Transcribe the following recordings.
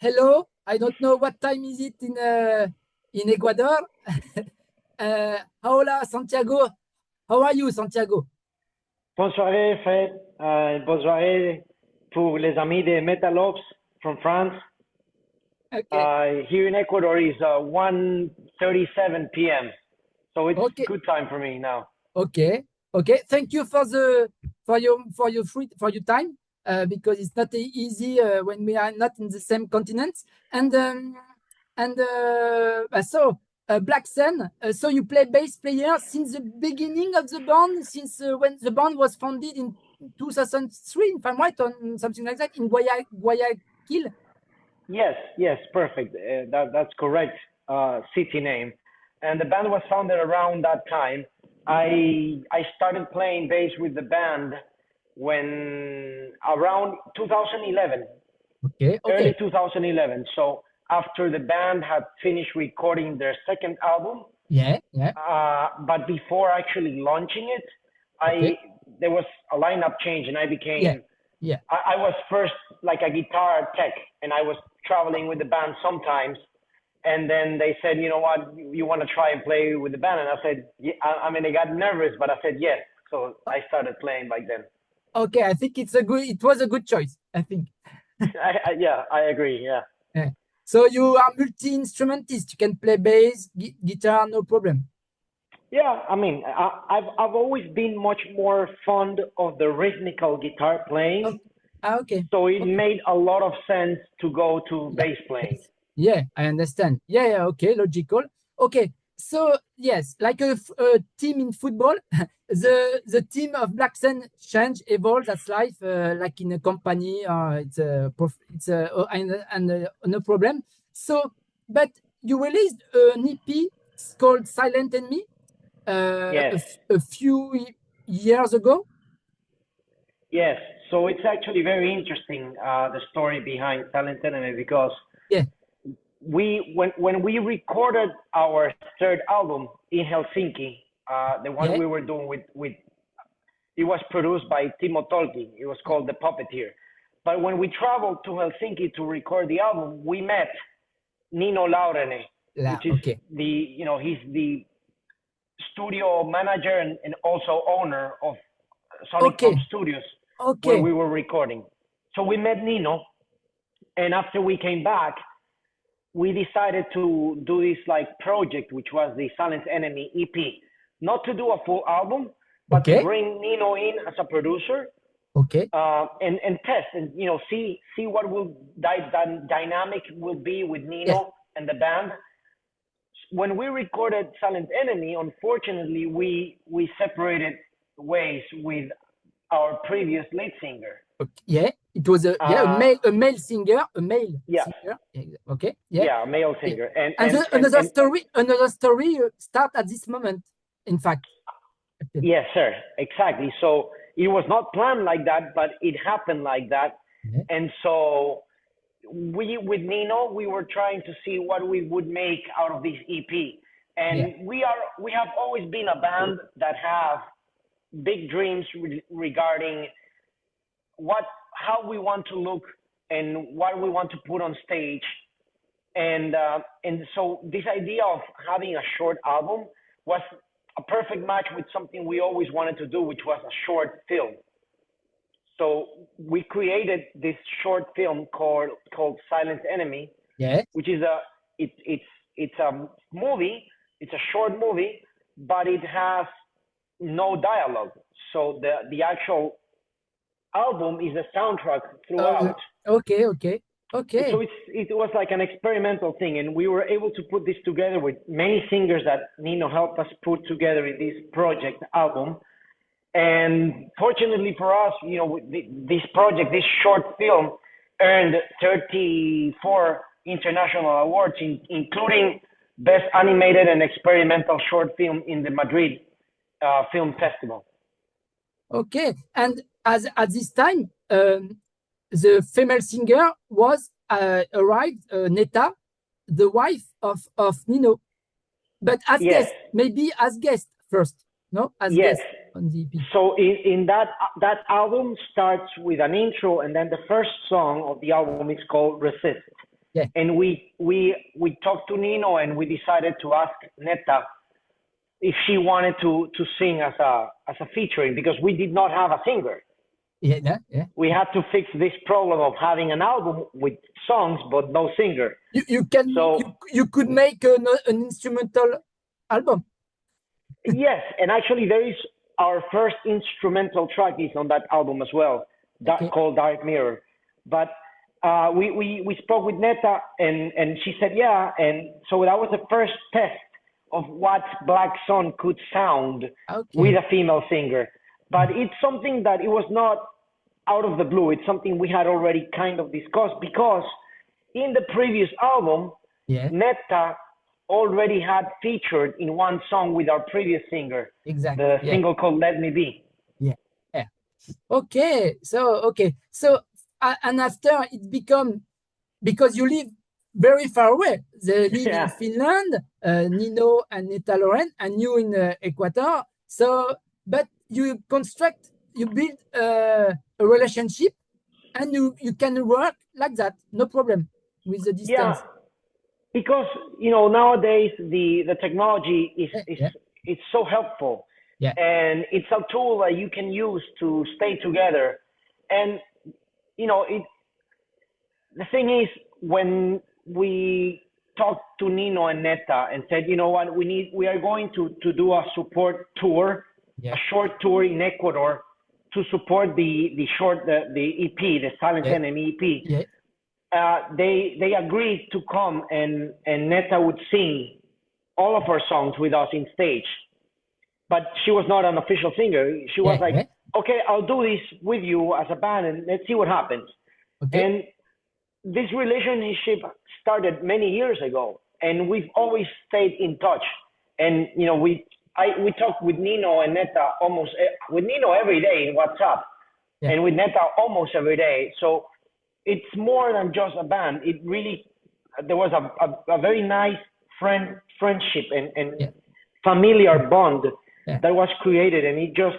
hello. I don't know what time is it in Ecuador. Hola, Santiago. How are you, Santiago? Bonne soirée, Fred. Bonne soirée pour les amis de Metal OBS from France. Okay. Here in Ecuador is 1:37 p.m. So it's Okay. good time for me now. Okay. Okay. Thank you for your time because it's not easy when we are not in the same continent. So Black Sun. So you play bass player since the beginning of the band, since when the band was founded in 2003, if I'm right, or something like that, in Guayaquil. Yes, perfect. That's correct. City name, and the band was founded around that time. I started playing bass with the band when around 2011, Okay. early 2011. So after the band had finished recording their second album, Yeah. but before actually launching it, there was a lineup change, and I became Yeah. I was first like a guitar tech, and I was traveling with the band sometimes. And then they said, you know what, you want to try and play with the band? And I said, yeah. I mean, I got nervous, but I said yes. So I started playing back then. Okay, I think it was a good choice, I think. Yeah, I agree. Yeah. So you are multi-instrumentist. You can play bass, guitar, no problem. Yeah, I mean, I've always been much more fond of the rhythmical guitar playing. Okay. So it made a lot of sense to go to bass playing. Yeah, I understand. Yeah, okay, logical. Okay, so yes, like a team in football, the team of Black Sun change, evolve. That's life. Like in a company, no problem. So, but you released an EP called Silent Enemy Yes. a few years ago. Yes. So it's actually very interesting, the story behind Silent Enemy, because when we recorded our third album in Helsinki, the one we were doing with it was produced by Timo Tolkki. It was called The Puppeteer. But when we traveled to Helsinki to record the album, we met Nino Laurenne, which is he's the studio manager and also owner of Sonic Pop Studios, where we were recording. So we met Nino, and after we came back, we decided to do this like project, which was the Silent Enemy EP. Not to do a full album, but to bring Nino in as a producer. And test and see what will that dynamic will be with Nino and the band. When we recorded Silent Enemy, unfortunately, we separated ways with our previous lead singer. It was a male singer, singer. Okay. Yeah, a male singer. And another story start at this moment, in fact. Yes, sir. Exactly. So it was not planned like that, but it happened like that. And so with Nino, we were trying to see what we would make out of this EP. And we have always been a band that have big dreams regarding how we want to look and what we want to put on stage. And so this idea of having a short album was a perfect match with something we always wanted to do, which was a short film. So we created this short film called Silent Enemy, which is it's a movie. It's a short movie, but it has no dialogue. So the actual album is a soundtrack throughout. Okay. So it was like an experimental thing, and we were able to put this together with many singers that Nino helped us put together in this project album. And fortunately for us, this project, this short film, earned 34 international awards, including Best Animated and Experimental Short Film in the Madrid Film Festival. Okay, and at this time, the female singer was arrived, Netta, the wife of Nino, but as guest, maybe as guest first, no? As guest on the EP. So in that album starts with an intro, and then the first song of the album is called Resist. Yeah. And we talked to Nino, and we decided to ask Netta if she wanted to sing as a featuring, because we did not have a singer. Yeah, yeah. We had to fix this problem of having an album with songs but no singer. You could make an instrumental album. Yes, and actually there is our first instrumental track is on that album as well, called Dark Mirror. But we spoke with Netta, and she said yeah, and so that was the first test of what Black Sun could sound with a female singer. But it's something that it was not out of the blue. It's something we had already kind of discussed, because in the previous album, Netta already had featured in one song with our previous singer, the single called Let Me Be. Yeah. Okay. So and after it become, because you live very far away. They live in Finland, Nino and Netta Laurenne, and you in Ecuador. So, but you build a relationship, and you can work like that, no problem with the distance. Yeah, because nowadays the technology is so helpful, and it's a tool that you can use to stay together. And the thing is, when we talked to Nino and Netta and said, you know what, we are going to do a support tour, a short tour in Ecuador to support the EP, the Silent Enemy EP. They agreed to come, and Netta would sing all of her songs with us in stage. But she was not an official singer. She was like, okay, I'll do this with you as a band, and let's see what happens. And this relationship started many years ago, and we've always stayed in touch. And we talk with Nino and Netta with Nino every day in WhatsApp, and with Netta almost every day. So it's more than just a band. It really, there was a very nice friendship and familiar bond that was created, and it just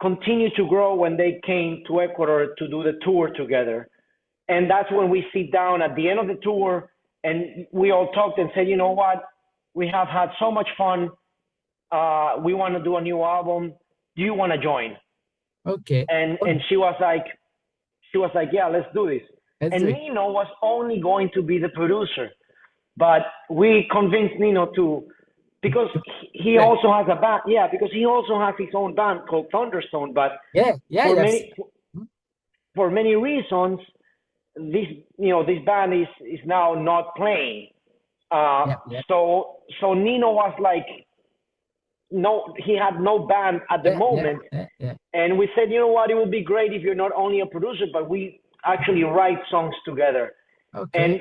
continued to grow when they came to Ecuador to do the tour together. And that's when we sit down at the end of the tour, and we all talked and said, you know what, we have had so much fun. We want to do a new album. Do you want to join? Okay. And she was like, yeah, let's do this. And Nino was only going to be the producer, but we convinced Nino because he also has a band. Yeah, because he also has his own band called Thunderstone. But for many reasons, this band is now not playing. So Nino was like, no, he had no band at the moment. And we said, you know what, it would be great if you're not only a producer, but we actually write songs together. And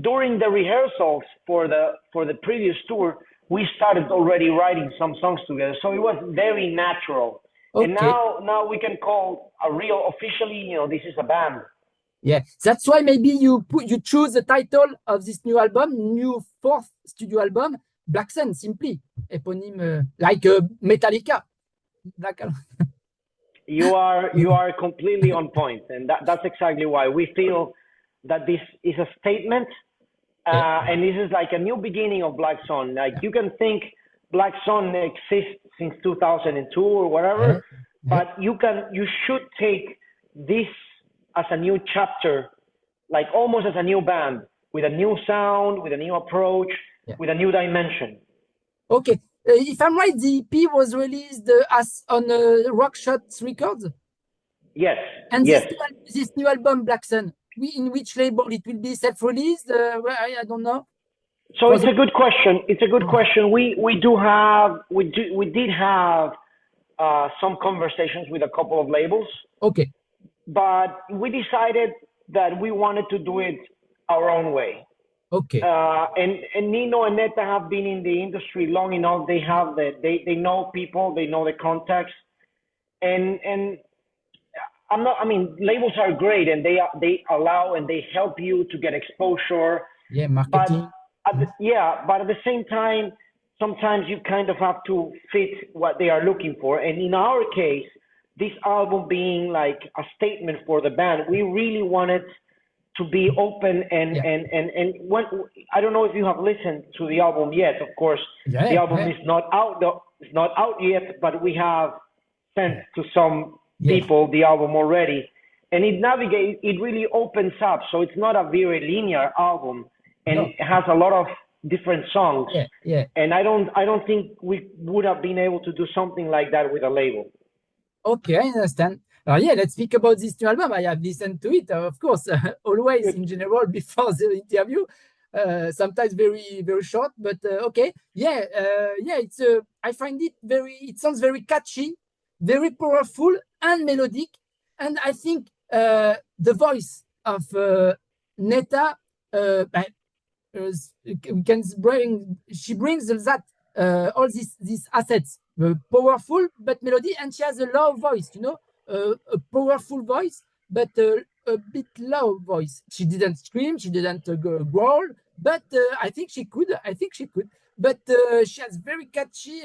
during the rehearsals for the previous tour, we started already writing some songs together. So it was very natural. And now we can call officially, this is a band. Yeah, that's why maybe you choose the title of this new album, new fourth studio album, Black Sun, simply eponym, like Metallica. You are completely on point, and that's exactly why we feel that this is a statement, and this is like a new beginning of Black Sun. Like you can think Black Sun exists since 2002 or whatever, but you should take this as a new chapter, like almost as a new band, with a new sound, with a new approach, with a new dimension. Okay. If I'm right, the EP was released as on Rockshots Records? Yes. And this new album, Black Sun, in which label? It will be self-released? I don't know. So it's a good question. It's a good question. We did have some conversations with a couple of labels. Okay. But we decided that we wanted to do it our own way. Okay. And Nino and Netta have been in the industry long enough. They have they know people, they know the contacts, and labels are great, and they allow and they help you to get exposure. Yeah, marketing. But at the same time, sometimes you kind of have to fit what they are looking for. And in our case, this album being like a statement for the band, we really wanted to be open and when I don't know if you have listened to the album yet. Of course, the album is not out. It's not out yet, but we have sent to some people the album already, and it really opens up. So it's not a very linear album, and it has a lot of different songs. And I don't think we would have been able to do something like that with a label. Okay, I understand. Let's speak about this new album. I have listened to it, of course, always in general before the interview. Sometimes very very short, but okay. It's I find it it sounds very catchy, very powerful and melodic, and I think the voice of Netta she brings that all these assets, powerful but melody, and she has a low voice, a powerful voice but a bit low voice. She didn't scream, she didn't growl, but I think she could. But she has very catchy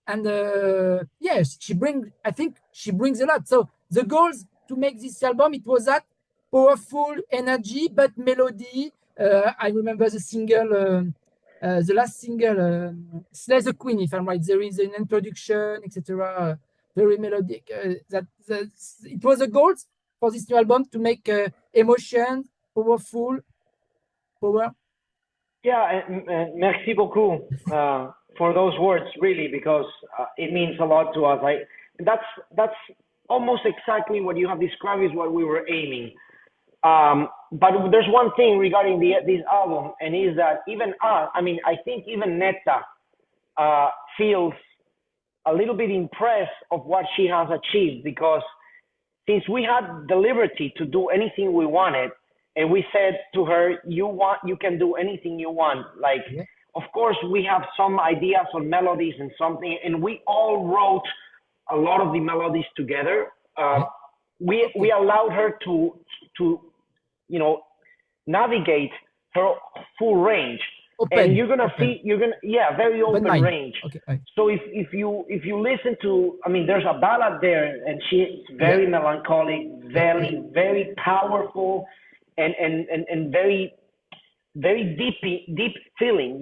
and I think she brings a lot. So the goals to make this album, it was that powerful energy but melody. I remember the single, the last single, Slay the Queen, if I'm right. There is an introduction, etc. Very melodic. It was a goal for this new album to make emotion, powerful, power. Yeah, merci beaucoup for those words, really, because it means a lot to us. That's almost exactly what you have described is what we were aiming. But there's one thing regarding this album, and is that even us, I think even Netta feels a little bit impressed of what she has achieved, because since we had the liberty to do anything we wanted, and we said to her, you can do anything you want. Of course, we have some ideas on melodies and something, and we all wrote a lot of the melodies together. We allowed her to navigate her full range. And you're gonna see, very open range. Okay. So if you listen to, there's a ballad there, and she's very melancholic, very very powerful, and very very deep feeling,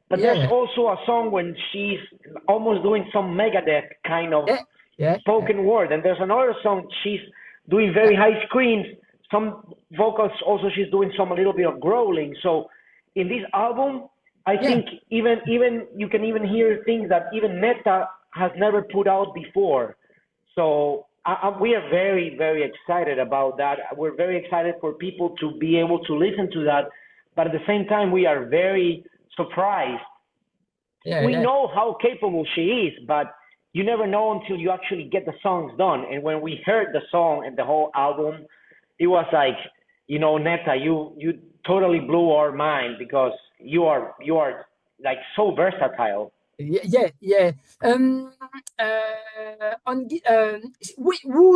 But there's also a song when she's almost doing some Megadeth kind of spoken word, and there's another song she's doing very high screams, some vocals also she's doing a little bit of growling. So in this album, I think even you can even hear things that even Netta has never put out before. So we are very, very excited about that. We're very excited for people to be able to listen to that. But at the same time, we are very surprised. We know how capable she is, but you never know until you actually get the songs done. And when we heard the song and the whole album, it was like, Netta, you totally blew our mind, because you are like so versatile. Who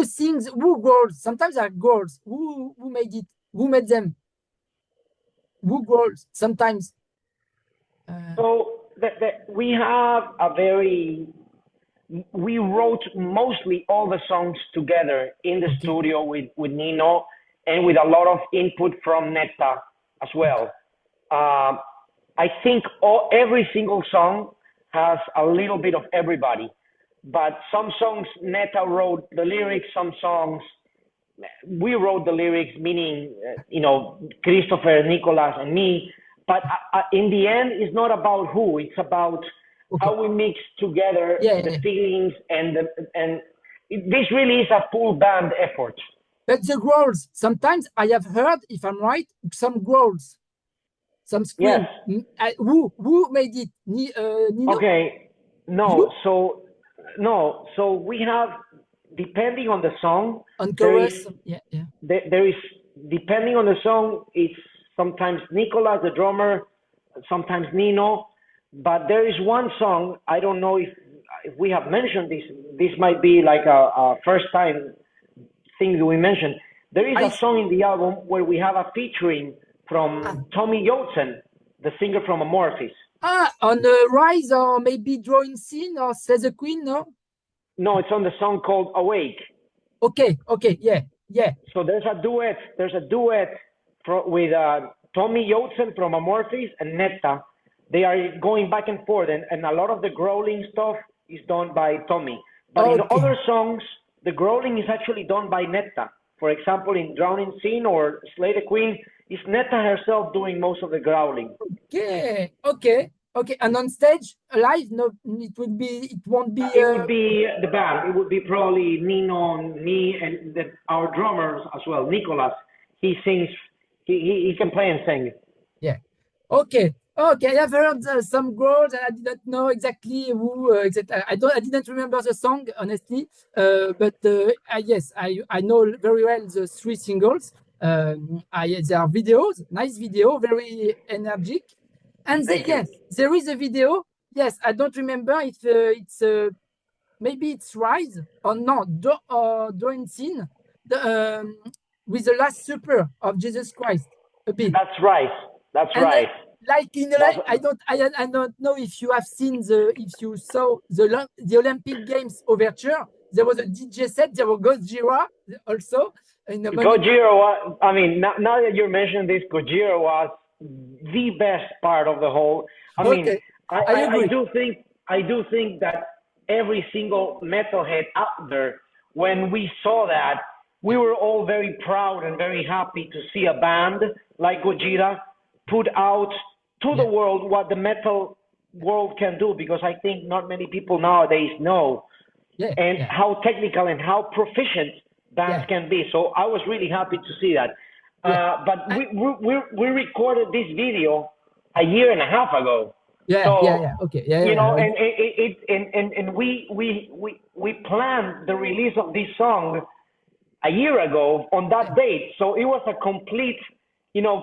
sings? Who girls? Sometimes are girls. Who made it? Who made them? Who girls? Sometimes. So we have we wrote mostly all the songs together in the studio with Nino, and with a lot of input from Netta as well. I think every single song has a little bit of everybody, but some songs Netta wrote the lyrics, some songs we wrote the lyrics, meaning Christopher, Nicolas, and me. But in the end, it's not about who; it's about how we mix together the feelings, and this really is a full band effort. But the growls, sometimes I have heard, if I'm right, some growls, some scream. Yes. Who made it? Nino? Okay, no. So we have, depending on the song, on chorus, there is, depending on the song, it's sometimes Nicolas, the drummer, sometimes Nino. But there is one song, I don't know if we have mentioned this. This might be like a first time thing that we mentioned. There is a song in the album where we have a featuring from Tomi Joutsen, the singer from Amorphis. On the Rise, or maybe Drawing Scene, or Slay the Queen, no? No, it's on the song called Awake. Okay, yeah. So there's a duet with Tomi Joutsen from Amorphis and Netta. They are going back and forth, and a lot of the growling stuff is done by Tomi. But in other songs, the growling is actually done by Netta. For example, in Drowning Scene or Slay the Queen, it's Netta herself doing most of the growling. Okay. And on stage, live, no, it won't be. It would be the band. It would be probably Nino, me, and our drummers as well, Nicolas. He sings. He can play and sing. Yeah. Okay. I have heard some girls, and I didn't know exactly who. I didn't remember the song honestly. But yes, I know very well the 3 singles. There are videos, nice video, very energetic. And yes, there is a video. Yes, I don't remember if it's maybe it's Rise or not. Drowning Scene, with the Last Supper of Jesus Christ. A bit. That's right. Right. Like in I don't know if you have seen if you saw the Olympic Games overture. There was a DJ set. There was Gojira also. Gojira was. I mean, now that you're mentioning this, Gojira was the best part of the whole. I mean, I do think that every single metalhead out there, when we saw that, we were all very proud and very happy to see a band like Gojira put out to the world what the metal world can do, because I think not many people nowadays know how technical and how proficient bands can be. So I was really happy to see that. But we recorded this video a year and a half ago. You know, and we planned the release of this song a year ago on that date. So it was a complete, you know,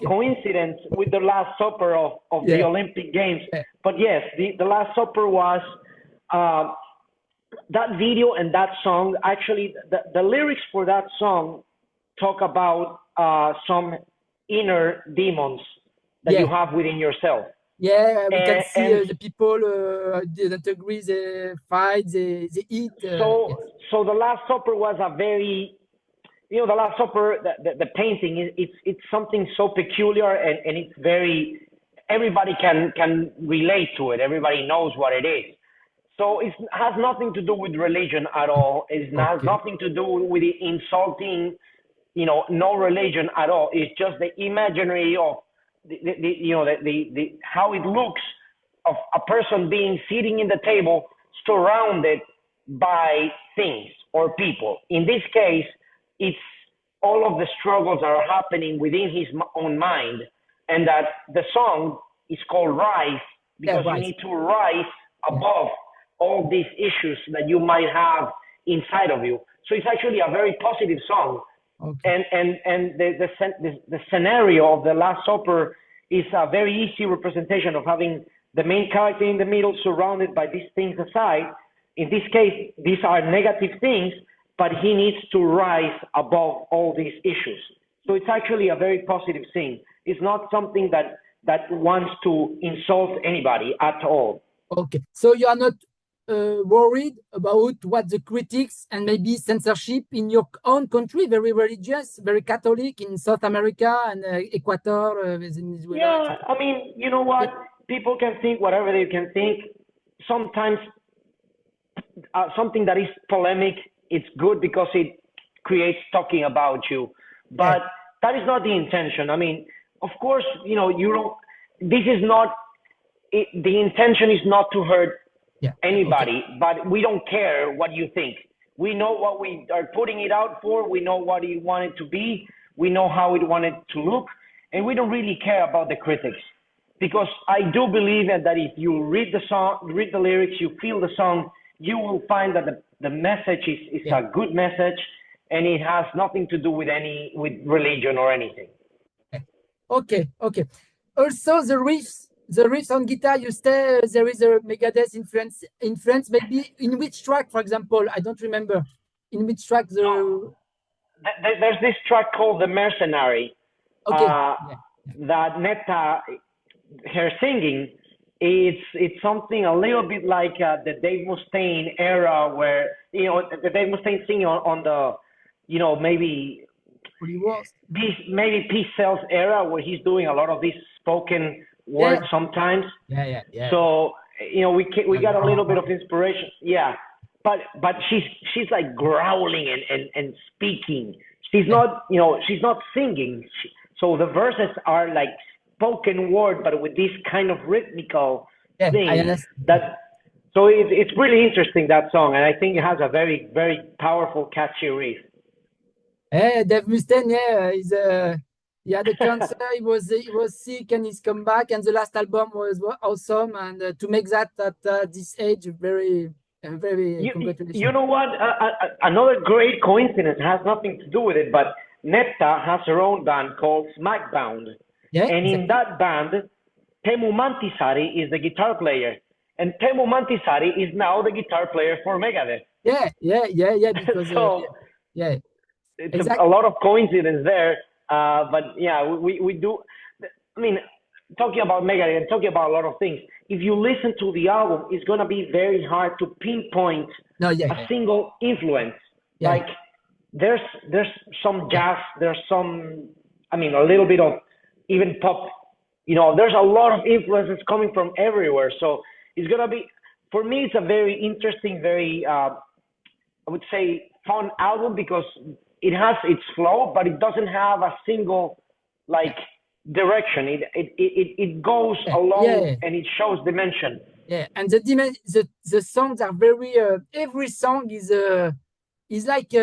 coincidence with the Last Supper of the Olympic Games. But yes, the Last Supper was that video and that song. Actually, the lyrics for that song talk about some inner demons that you have within yourself. Yeah, we can see the people that agree, they fight, they eat. So the Last Supper was a very, you know, the Last Supper, the painting, it's something so peculiar, and it's very, everybody can relate to it. Everybody knows what it is. So it has nothing to do with religion at all. It has nothing to do with the insulting, you know, no religion at all. It's just the imaginary of the how it looks of a person being sitting in the table surrounded by things or people. In this case, it's all of the struggles that are happening within his own mind, and that the song is called Rise, because you need to rise above all these issues that you might have inside of you. So it's actually a very positive song. And the scenario of the Last Supper is a very easy representation of having the main character in the middle surrounded by these things aside. In this case, these are negative things, but he needs to rise above all these issues. So it's actually a very positive thing. It's not something that wants to insult anybody at all. Okay, so you are not worried about what the critics and maybe censorship in your own country, very religious, very Catholic in South America and Ecuador, Venezuela? Yeah, I mean, you know what? People can think whatever they can think. Sometimes something that is polemic, it's good because it creates talking about you. But that is not the intention. I mean, of course, you know, this is not, the intention is not to hurt anybody, but we don't care what you think. We know what we are putting it out for. We know what we want it to be. We know how we want it to look. And we don't really care about the critics. Because I do believe that if you read the song, read the lyrics, you feel the song, you will find that the message is a good message, and it has nothing to do with religion or anything. Okay. Also, the riffs on guitar, you say there is a Megadeth influence. Maybe in which track, for example? I don't remember. In which track there's this track called "The Mercenary." That Netta, her singing, it's something a little bit like the Dave Mustaine era, where, you know, the Dave Mustaine singing on the, you know, maybe this maybe Peace Cells era where he's doing a lot of this spoken word sometimes. Yeah. So we got a little bit of inspiration. Yeah, but she's like growling and speaking. She's not she's not singing. So the verses are like spoken word, but with this kind of rhythmical thing. So it's really interesting, that song, and I think it has a very, very powerful, catchy riff. Dave Mustaine, he had a cancer. he was sick, and he's come back. And the last album was awesome. And to make that at this age, very congratulations. You know what? Another great coincidence, has nothing to do with it, but Netta has her own band called Smackbound. Yeah, and in that band, Teemu Mantisari is the guitar player. And Teemu Mantisari is now the guitar player for Megadeth. Yeah. Because, so, it's exactly. a lot of coincidence there. But yeah, we do. I mean, talking about Megadeth and talking about a lot of things, if you listen to the album, it's going to be very hard to pinpoint a single influence. Yeah. Like, there's some jazz, there's some, a little bit of even pop. There's a lot of influences coming from everywhere. So it's going to be, for me, it's a very interesting, very, I would say, fun album, because it has its flow, but it doesn't have a single, direction. It goes along and it shows dimension. Yeah, and the songs are very, every song is like,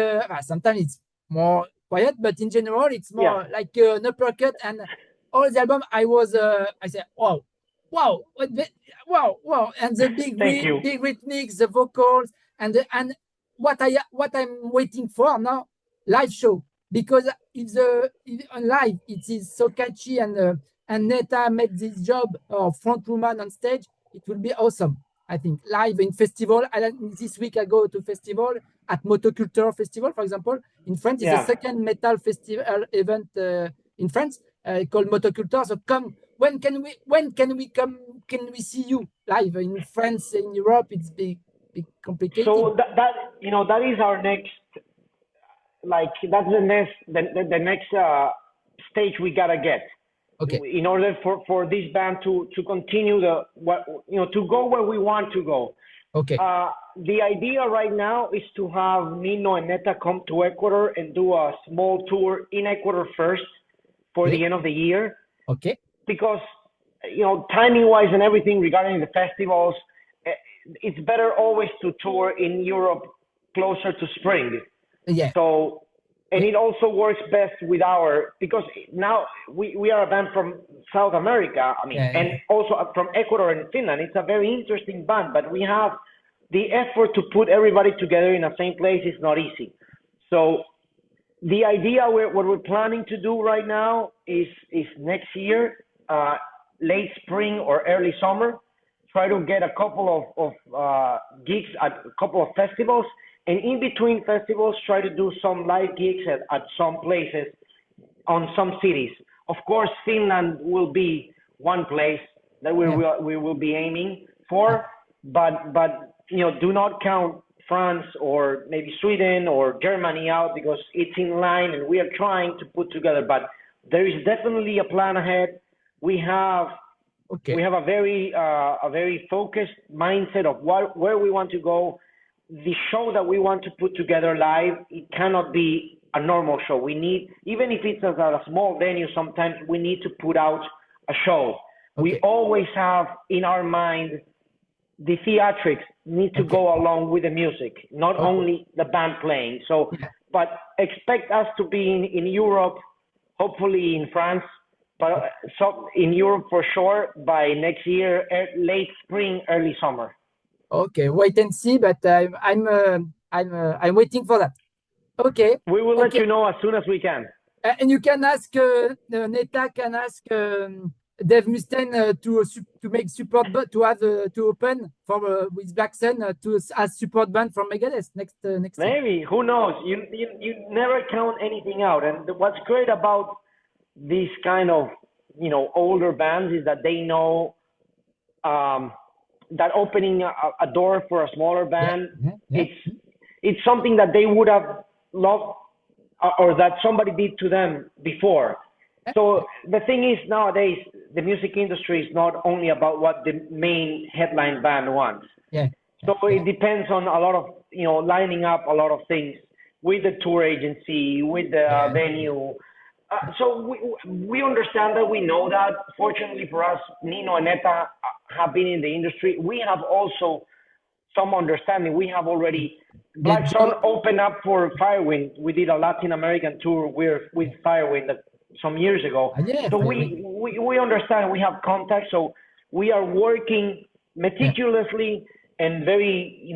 sometimes it's more quiet, but in general, it's more like an uppercut. And all the album, I said, wow. And the big rhythmics, the vocals, and what I'm waiting for now, live show, because on live it is so catchy, and Netta made this job of front woman on stage. It will be awesome. I think live in festival. This week I go to festival at Motoculture Festival, for example, in France. It's the second metal festival event in France called Motoculture. So come. When can we come? Can we see you live in France, in Europe? It's big complicated. So that is our next, that's the next stage we gotta get. Okay. In order for this band to continue to go where we want to go. Okay. The idea right now is to have Nino and Netta come to Ecuador and do a small tour in Ecuador first for the end of the year. Okay. Because, timing-wise and everything regarding the festivals, it's better always to tour in Europe closer to spring. Yeah. So, and it also works best with because now we are a band from South America, and also from Ecuador and Finland. It's a very interesting band, but we have the effort to put everybody together in the same place is not easy. So the idea, what we're planning to do right now is next year, late spring or early summer, try to get a couple of gigs at a couple of festivals, and in between festivals, try to do some live gigs at some places on some cities. Of course, Finland will be one place that we will be aiming for, but do not count France or maybe Sweden or Germany out, because it's in line and we are trying to put together. But there is definitely a plan ahead. We have a very focused mindset of where we want to go. The show that we want to put together live, it cannot be a normal show. We need, even if it's at a small venue, sometimes we need to put out a show. We always have in our mind the theatrics need to go along with the music, not only the band playing. So, but expect us to be in Europe, hopefully in France, but in Europe for sure by next year, late spring, early summer. Okay, wait and see, but I'm waiting for that. Okay. We will let you know as soon as we can. And you can ask Netta can ask Dave Mustaine to make support, but to open for with Black Sun as support band from Megadeth next maybe year. Who knows? You never count anything out. And what's great about these kind of older bands is that they know that opening a door for a smaller band, it's something that they would have loved or that somebody did to them before. So the thing is, nowadays the music industry is not only about what the main headline band wants. So it depends on a lot of, lining up a lot of things with the tour agency, with the venue. So we understand that, we know that. Fortunately for us, Nino and Netta have been in the industry. We have also some understanding. We have already, Black Sun opened up for Firewind. We did a Latin American tour with Firewind some years ago. So we understand, we have contact. So we are working meticulously and very,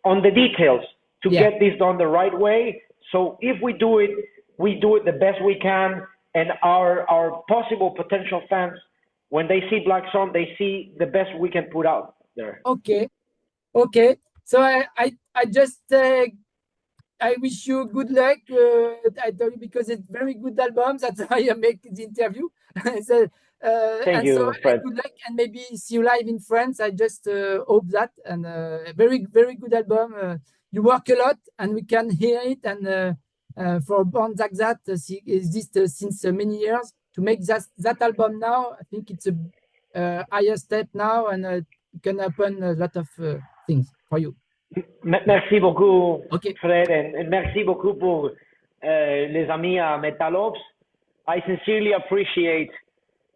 on the details to get this done the right way. So if we do it the best we can, and our possible potential fans, when they see Black Sun, they see the best we can put out there. Okay. So I just I wish you good luck. I tell you, because it's very good album. That's why I make the interview. So, Thank you, Fred. Good luck, and maybe see you live in France. I just hope that. And very, very good album. You work a lot, and we can hear it. And for bands like that, exist since many years. To make that album now, I think it's a higher step now, and it can happen a lot of things for you. Merci beaucoup, Fred, and merci beaucoup pour les amis à Metal Ops. I sincerely appreciate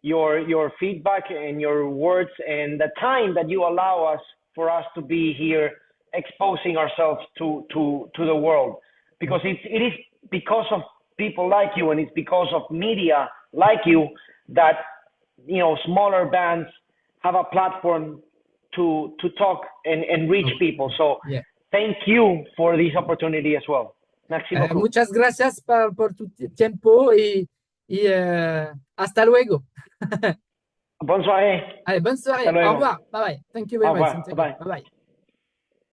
your feedback and your words and the time that you allow us for us to be here exposing ourselves to the world, because it is because of people like you, and it's because of media like you that smaller bands have a platform to talk and reach people. So thank you for this opportunity as well. Merci beaucoup. Muchas gracias por tu tiempo y hasta luego. Bonne soirée. Allez, bonne soirée. Au revoir. Bye bye. Thank you very much. Bye bye. Bye bye.